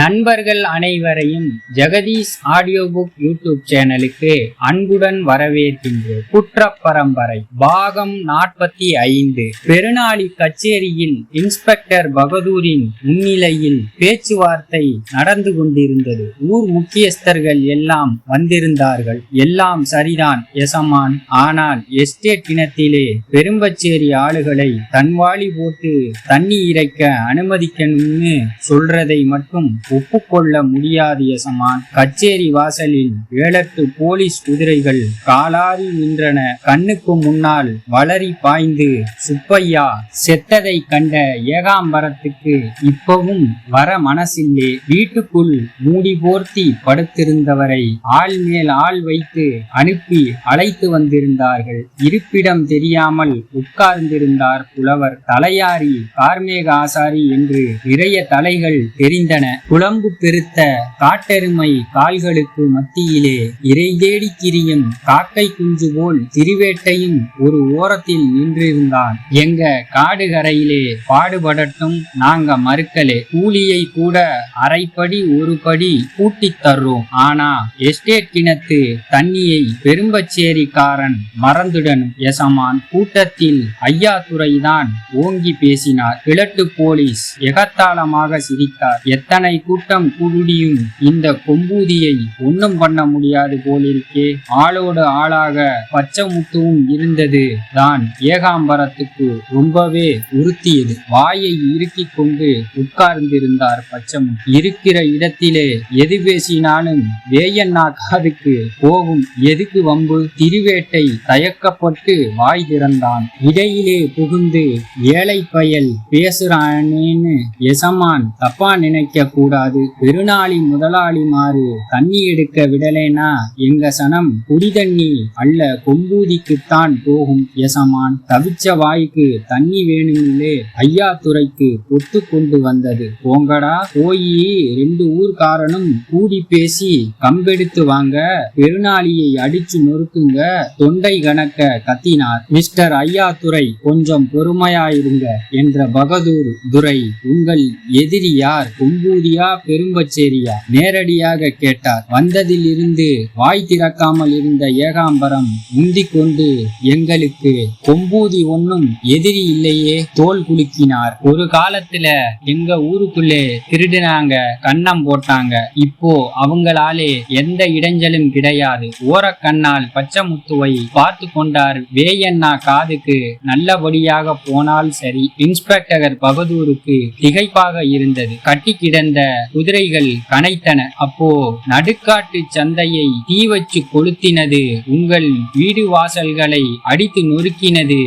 நண்பர்கள் அனைவரையும் Jagadish audio book YouTube சேனலுக்கு அன்புடன் வரவேற்கின்றோம். குற்ற பரம்பரை பாகம் 45. பெருநாளி கச்சேரியில் இன்ஸ்பெக்டர் பகதூரின் முன்னிலையில் பேச்சுவார்த்தை நடந்து கொண்டிருந்தது. ஊர் முக்கியஸ்தர்கள் எல்லாம் வந்திருந்தார்கள். எல்லாம் சரிதான் எசமான். ஆனால் எஸ்டேட் கிணத்திலே பெரும்பச்சேரி ஆளுகளை தன்வாளி போட்டு தண்ணி இறைக்க அனுமதிக்கணும்னு சொல்றதை மட்டும் ஒப்புக்கொள்ள முடியாது எசமான். கச்சேரி வாசலில் 7-8 போலீஸ் குதிரைகள் காலாரி நின்றன. கண்ணுக்கு முன்னால் வளரி பாய்ந்து சுப்பையா செத்ததை கண்ட ஏகாம்பரத்துக்கு இப்பவும் வர மனசில்லே. வீட்டுக்குள் மூடி போர்த்தி படுத்திருந்தவரை ஆள் மேல் ஆள் வைத்து அனுப்பி அழைத்து வந்திருந்தார்கள். இருப்பிடம் தெரியாமல் உட்கார்ந்திருந்தார் புலவர். தலையாரி கார்மேக ஆசாரி என்று நிறைய தலைகள் தெரிந்தன. குழம்பு பெருத்த காட்டெருமை கால்களுக்கு மத்தியிலே இறை தேடி திரியும் காக்கை குஞ்சு போல் திருவேட்டையும் ஒரு ஓரத்தில் நின்றிருந்தான். எங்க காடுகரையிலே பாடுபடட்டும், நாங்க மறுக்கலே. கூலியை கூட அரைப்படி ஒரு படி கூட்டித் தர்றோம். ஆனா எஸ்டேட் கிணத்து தண்ணியை பெரும்பச்சேரிக்காரன் மறந்துடணும் எசமான். கூட்டத்தில் ஐயாதுரைதான் ஓங்கி பேசினார். கிழட்டு போலீஸ் எகத்தாளமாக சிரித்தார். எத்தனை கூட்டம் கூடியும் இந்த கொம்பூதியை ஒன்னும் பண்ண முடியாது போலிருக்கே. ஆளோடு ஆளாக பச்சைமுத்துவும் இருந்தது தான் ஏகாம்பரத்துக்கு ரொம்பவே உறுத்தியது. வாயை இறுக்கிக் கொண்டு உட்கார்ந்திருந்தார் பச்சைமுத்து. இருக்கிற இடத்திலே எது பேசினாலும் வேயண்ணா காதுக்கு போகும். எதுக்கு வம்பு? திருவேட்டை தயக்கப்பட்டு வாய் திறந்தான். இடையிலே புகுந்து ஏழை பயல் பேசுறானேன்னு எசமான் தப்பா நினைக்க கூடாது. பெருநாளி முதலாளி மாறு தண்ணி எடுக்க விடலேனா எங்க சனம் குடி தண்ணி அல்ல கொம்பூதிக்குத்தான் போகும் எசமான். தவிச்ச வாய்க்கு தண்ணி வேணுமில்லே. ஐயாதுரைக்கு பொத்து கொண்டு வந்தது. போங்கடா போயி 2 ஊர்காரனும் கூடி பேசி கம்பெடுத்து வாங்க, பெருநாளியை அடிச்சு நொறுக்குங்க, தொண்டை கணக்க கத்தினார். மிஸ்டர் ஐயாதுரை, கொஞ்சம் பொறுமையாயிருங்க என்ற பகதூர் துரை. உங்கள் எதிரி யார்? கொம்பூதியா பெரும்பச்சேரியா? நேரடியாக கேட்டார். வந்ததில் இருந்து வாய் திறக்காமல் இருந்த ஏகாம்பரம் முந்திக் கொண்டு, எங்களுக்கு கொம்பூதி ஒன்னும் எதிரி இல்லையே, தோல் குலுக்கினார். ஒரு காலத்துல எங்க ஊருக்குள்ளே திருடினாங்க, கன்னம் போட்டாங்க. இப்போ அவங்களாலே எந்த இடைஞ்சலும் கிடையாது. ஓரக்கண்ணால் பச்சைமுத்துவை பார்த்து கொண்டார். வேயண்ணா காதுக்கு நல்லபடியாக போனால் சரி. இன்ஸ்பெக்டர் பகதூருக்கு திகைப்பாக இருந்தது. கட்டி கிடந்த குதிரைகள் கனைத்தன. அப்போ நடுக்காட்டு சந்தையை தீ வச்சு கொளுத்தினது, உங்கள் வீடு வாசல்களை அடித்து நொறுக்கினது,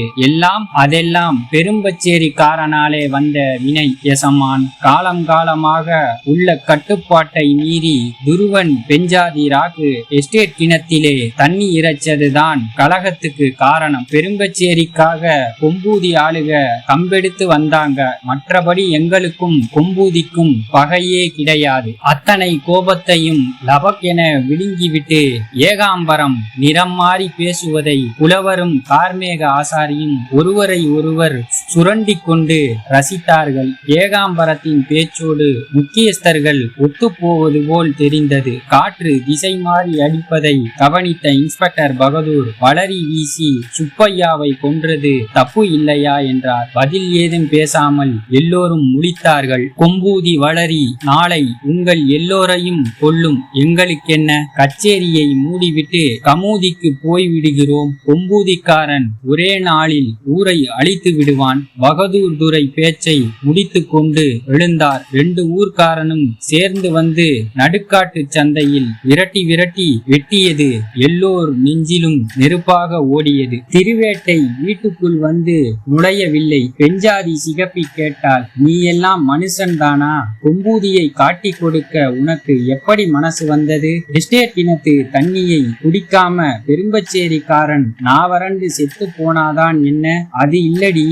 அதெல்லாம் பெரும்பச்சேரிக்காரனாலே வந்த வினை எசமான். காலம் காலமாக உள்ள கட்டுப்பாட்டை மீறி துருவன் பெஞ்சாதி ராக்கு எஸ்டேட் கிணத்திலே தண்ணி இறைச்சதுதான் கலகத்துக்கு காரணம். பெரும்பச்சேரிக்காக கொம்பூதி ஆளுக கம்பெடுத்து வந்தாங்க. மற்றபடி எங்களுக்கும் கொம்பூதிக்கும் பகையே கிடையாது. அத்தனை கோபத்தையும் லபக் என விழுங்கிவிட்டு ஏகாம்பரம் நிறம் மாறி பேசுவதை புலவரும் கார்மேக ஆசாரியும் ஒருவரை ஒருவர் சுரண்டி கொண்டு ரசித்தார்கள். ஏகாம்பரத்தின் பேச்சோடு முக்கியஸ்தர்கள் ஒத்துப்போவது போல் தெரிந்தது. காற்று திசை மாறி அடிப்பதை கவனித்த இன்ஸ்பெக்டர் பகதூர் வளரி வீசி சுப்பையாவை கொன்றது தப்பு இல்லையா என்றார். பதில் ஏதும் பேசாமல் எல்லோரும் முழித்தார்கள். கொம்பூதி வளரி நாளை உங்கள் எல்லோரையும் கொல்லும். எங்களுக்கென்ன? கச்சேரியை மூடிவிட்டு கமூதிக்கு போய்விடுகிறோம். கொம்பூதிக்காரன் ஒரே நாளில் ஊரை அழித்து விடுவான். பகதூர் துரை பேச்சை முடித்து கொண்டு எழுந்தார். 2 ஊர்க்காரனும் சேர்ந்து வந்து நடுக்காட்டு சந்தையில் விரட்டி விரட்டி வெட்டியது. எல்லோர் நெஞ்சிலும் நெருப்பாக ஓடியது. திருவேட்டை வீட்டுக்குள் வந்து நுழையவில்லை. பெஞ்சாதி சிகப்பி கேட்டால், நீ எல்லாம் மனுஷன்தானா? கொம்பூதியை காட்டி கொடுக்க உனக்கு எப்படி மனசு வந்தது? எஸ்டேட் கிணத்து தண்ணியை குடிக்காம பெரும்பச்சேரிக்காரன் நாவரண்டு செத்து போனாதான் என்ன? அது இல்லடி,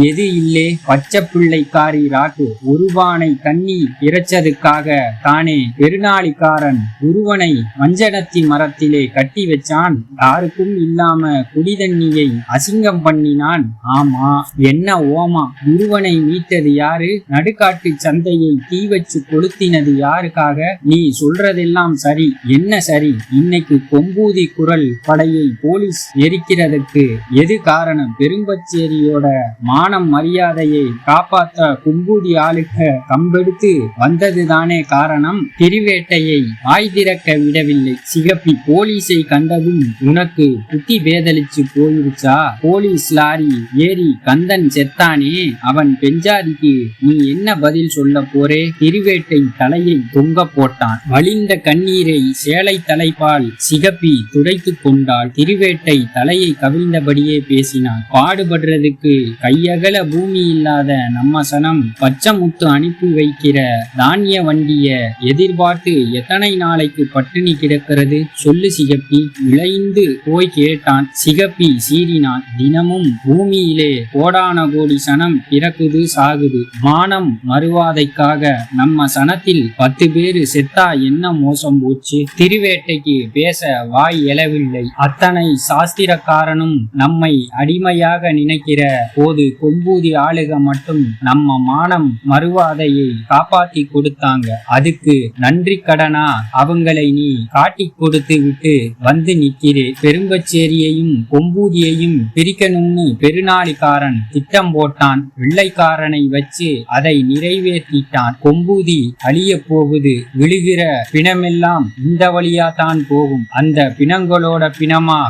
எது இல்லே பச்சை பிள்ளைக்காரி ராட்டு ஒருபானை தண்ணி இறைச்சதுக்காக தானே பெருநாளிக்காரன் ஒருவனை வஞ்சனத்தி மரத்திலே கட்டி வச்சான். யாருக்கும் இல்லாம குடி தண்ணியை அசிங்கம் பண்ணினான். ஆமா, என்ன ஓமா? ஒருவனை மீட்டது யாரு? நடுக்காட்டு சந்தையை தீ வச்சு கொளுத்தினது யாருக்காக? நீ சொல்றதெல்லாம் சரி. என்ன சரி? இன்னைக்கு கொம்பூதி குரல் படையை போலீஸ் எரிக்கிறதுக்கு எது காரணம்? பெரும்பச்சேரியோட மானம் மரியாதையை காப்பாத்த கொம்பூதி ஆளுக்க கம்பெடுத்து வந்ததுதானே காரணம். திருவேட்டையை வாய் திறக்க விடவில்லை சிகப்பி. போலீஸை கண்டதும் உனக்கு புத்தி பேதலிச்சு போயிருச்சா? போலீஸ் லாரி ஏறி கந்தன் செத்தானே, அவன் பெஞ்சாதிக்கு நீ என்ன பதில் சொல்ல போறே? திருவேட்டை தலையை தொங்க போட்டான். வழிந்த கண்ணீரை சேலை தலைப்பால் சிகப்பி துடைத்து கொண்டாள். திருவேட்டை தலையை கவிழ்ந்தபடியே பேசினான். பாடுபடுறதுக்கு கையகல பூமி இல்லாத நம்ம சனம் பச்சை முத்து அனுப்பி வைக்கிற தானிய வண்டிய எதிர்பார்த்து எத்தனை நாளைக்கு பட்டினி கிடக்கிறது சொல்லு சிகப்பி. விளைந்து போய் கேட்டான். சிகப்பி சீறினான். தினமும் பூமியிலே கோடான கோடி சனம் பிறக்குது சாகுது. மானம் மறுவாதைக்காக நம்ம சனத்தில் 10 பேரு செத்தா என்ன மோசம் போச்சு? திருவேட்டைக்கு பேச வாய் எழவில்லை. அத்தனை சாஸ்திரக்காரனும் நம்மை அடிமையாக நினைக்கிற போது கொம்பூதி ஆளுக மட்டும் நம்ம மானம் மறுவாதையை காப்பாத்தி கொடுத்தாங்க. அதுக்கு நன்றி கடனா அவங்களை நீ காட்டி கொடுத்து விட்டு வந்து நிக்கிறே. பெரும்பச்சேரியையும் கொம்பூதியையும் பிரிக்கணும்னு பெருநாளிக்காரன் திட்டம் போட்டான். வெள்ளைக்காரனை வச்சு அதை நிறைவேற்றிட்டான். கொம்பூதி அழிய போகுது. விழுகிற பிணமெல்லாம் இந்த வழியா தான் போகும். அந்த பிணங்களோட பிணமா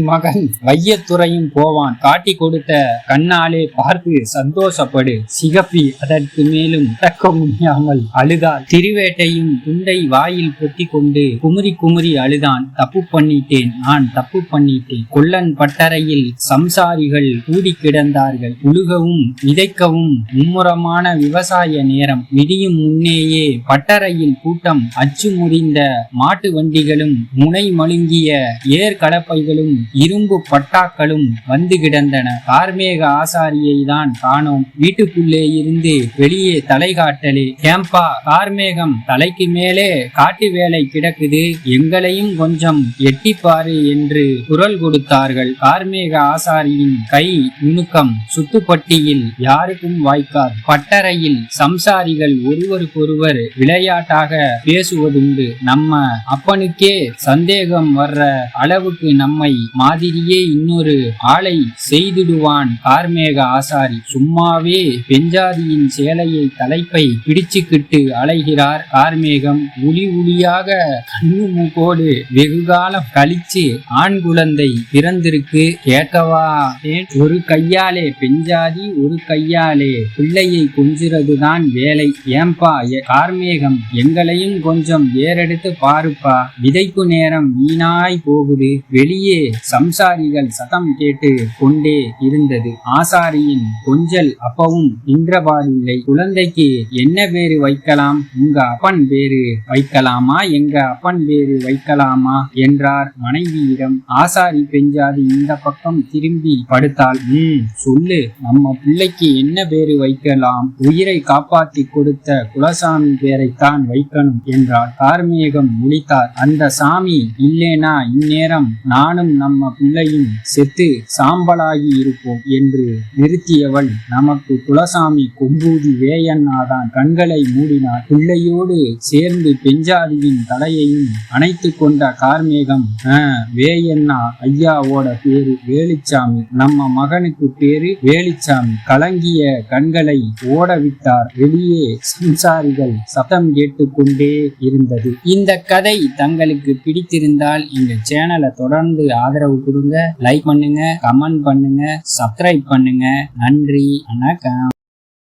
மகன் வையத்துறையும் போவான். காட்டி கொடுத்த கண்ணாலே பார்த்து சந்தோஷப்படு. சிகப்பி அதற்கு மேலும் தக்க முடியாமல் அழுதாள். திருவேட்டையும் துண்டை வாயில் பொத்தி கொண்டு குமுறி குமுறி அழுதான். தப்பு பண்ணிட்டேன், நான் தப்பு பண்ணிட்டேன். கொல்லன் பட்டறையில் சம்சாரிகள் கூடி கிடந்தார்கள். உழுகவும் விதைக்கவும் மும்முரமான விவசாய நேரம். விடியும் முன்னேயே பட்டறையில் கூட்டம். அச்சு முறிந்த மாட்டு வண்டிகளும் முனை மழுங்கிய ஏர் கலப்பைகளும் இரும்பு பட்டாக்களும் வந்து கிடந்தன. கார்மேக ஆசாரியை தான் காணோம். வீட்டுக்குள்ளே இருந்து வெளியே தலை காட்டலே. ஏம்பா கார்மேகம், தலைக்கு மேலே காட்டு வேலை கிடக்குது, எங்களையும் கொஞ்சம் எட்டிப்பாரு என்று குரல் கொடுத்தார்கள். கார்மேக ஆசாரியின் கை நுணுக்கம் சுத்துப்பட்டியில் யாருக்கும் வாய்க்காது. பட்டறையில் சம்சாரிகள் ஒருவருக்கொருவர் விளையாட்டாக பேசுவதுண்டு. நம்ம அப்பனுக்கே சந்தேகம் வர்ற அளவுக்கு நம்மை மாதிரியே இன்னொரு ஆளை செய்திடுவான் கார்மேக ஆசாரி. சும்மாவே பெஞ்சாதியின் சேலையை தலைப்பை பிடிச்சுக்கிட்டு அலைகிறார் கார்மேகம். உளி உளியாக கண்ணு மூக்கோடு வெகுகாலம் கழிச்சு ஆண் குழந்தை பிறந்திருக்கு. கேட்கவா? ஒரு கையாலே பெஞ்சாதி, ஒரு கையாலே பிள்ளையை கொஞ்சுறதுதான் வேலை. ஏம்பா கார்மேகம், எங்களையும் கொஞ்சம் ஏறெடுத்து பாருப்பா. விதைப்பு நேரம் வீணாய் போகுது. வெளியே சம்சாரிகள் சத்தம் கேட்டு கொண்டே இருந்தது. ஆசாரியின் கொஞ்சல் அப்பவும் நின்றபாடில்லை. குழந்தைக்கு என்ன பேரு வைக்கலாம்? உங்க அப்பன் பேரு வைக்கலாமா, எங்க அப்பன் பேரு வைக்கலாமா என்றார் மனைவியிடம். ஆசாரி பெஞ்சாதி இந்த பக்கம் திரும்பி படுத்தாள். சொல்லு, நம்ம பிள்ளைக்கு என்ன பேரு வைக்கலாம்? உயிரை காப்பாத்தி கொடுத்த குலசாமி பேரைத்தான் வைக்கணும் என்றார். கார்மேகம் முழித்தார். அந்த சாமி இல்லேனா இந்நேரம் நானும் நம்ம பிள்ளையும் செத்து சாம்பலாகி இருப்போம் என்று நிறுத்தியவள் நமக்கு குலசாமி கொம்பூதி வேயண்ணாதான். கண்களை மூடினார். பிள்ளையோடு சேர்ந்து பெஞ்சாதியின் தலையையும் அணைத்து கொண்ட கார்மேகம், வேயண்ணா ஐயாவோட பேரு வேலுச்சாமி, நம்ம மகனுக்கு பேரு வேலுச்சாமி. கலங்கிய கண்களை ஓடவிட்டார். வெளியே சம்சாரிகள் சத்தம் கேட்டுக்கொண்டே இருந்தது. இந்த கதை தங்களுக்கு பிடித்திருந்தால் இந்த சேனலை தொடர்ந்து ஆதரவு கொடுங்க. லைக் பண்ணுங்க, கமெண்ட் பண்ணுங்க, சப்ஸ்கிரைப் பண்ணுங்க. நன்றி, வணக்கம்.